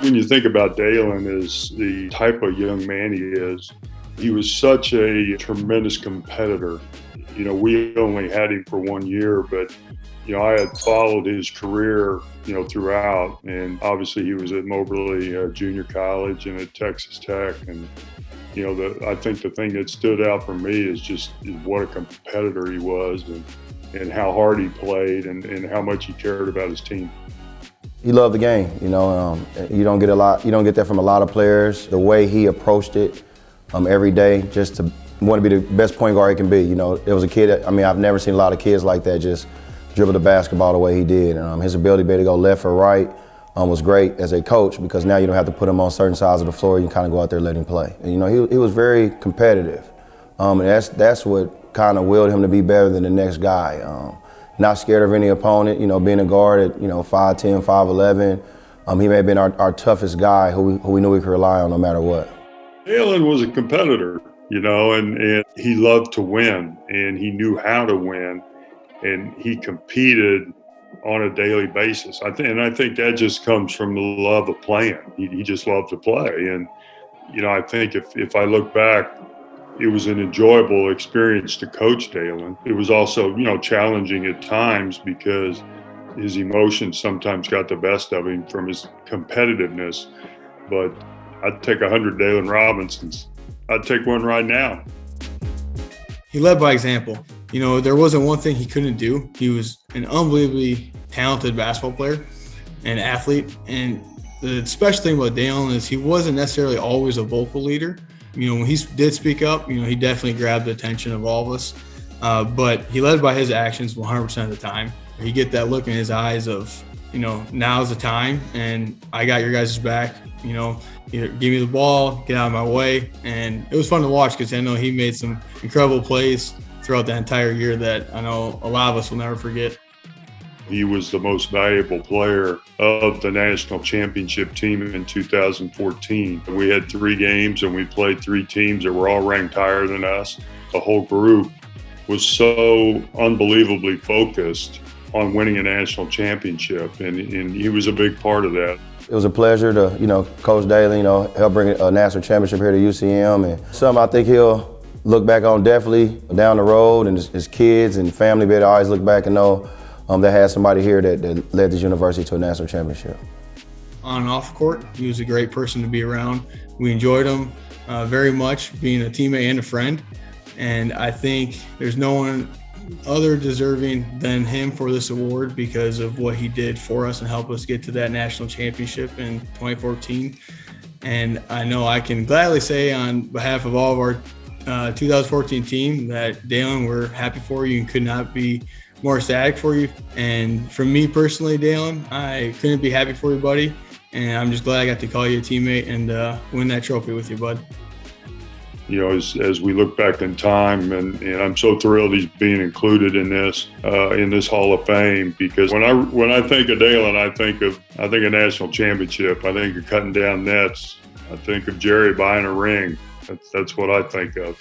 When you think about Daylen as the type of young man he was such a tremendous competitor. We only had him for 1 year, but I had followed his career, throughout, and obviously he was at Moberly Junior College and at Texas Tech. And, I think the thing that stood out for me is just what a competitor he was and how hard he played and how much he cared about his team. He loved the game, you don't get that from a lot of players. The way he approached it every day, just to want to be the best point guard he can be. It was a kid that, I've never seen a lot of kids like that just dribble the basketball the way he did. His ability to be able to go left or right was great as a coach, because now you don't have to put him on certain sides of the floor. You can kind of go out there and let him play. And, he was very competitive. And that's what kind of willed him to be better than the next guy. Not scared of any opponent, being a guard at, 5'10", 5'11". He may have been our toughest guy who we knew we could rely on no matter what. Daylen was a competitor, and he loved to win, and he knew how to win, and he competed on a daily basis. I think that just comes from the love of playing. He just loved to play. And, I think if I look back, it was an enjoyable experience to coach Daylen. It was also, challenging at times because his emotions sometimes got the best of him from his competitiveness. But I'd take 100 Daylen Robinsons. I'd take one right now. He led by example. There wasn't one thing he couldn't do. He was an unbelievably talented basketball player and athlete. And the special thing about Daylen is he wasn't necessarily always a vocal leader. When he did speak up, he definitely grabbed the attention of all of us. But he led by his actions 100% of the time. You get that look in his eyes of, now's the time and I got your guys' back. Either give me the ball, get out of my way. And it was fun to watch because I know he made some incredible plays throughout the entire year that I know a lot of us will never forget. He was the most valuable player of the national championship team in 2014. We had 3 games and we played 3 teams that were all ranked higher than us. The whole group was so unbelievably focused on winning a national championship, and he was a big part of that. It was a pleasure to, coach Daylen, help bring a national championship here to UCM, and something I think he'll look back on definitely down the road, and his kids and family better always look back and know that had somebody here that led this university to a national championship. On and off the court, he was a great person to be around. We enjoyed him very much, being a teammate and a friend. And I think there's no one other deserving than him for this award because of what he did for us and help us get to that national championship in 2014. And I know I can gladly say on behalf of all of our 2014 team that Daylen, we're happy for you and could not be more ecstatic for you. And for me personally, Daylen, I couldn't be happy for you, buddy. And I'm just glad I got to call you a teammate and win that trophy with you, bud. As we look back in time, and I'm so thrilled he's being included in this Hall of Fame, because when I think of Daylen, I think of a national championship. I think of cutting down nets. I think of Jerry buying a ring. That's what I think of.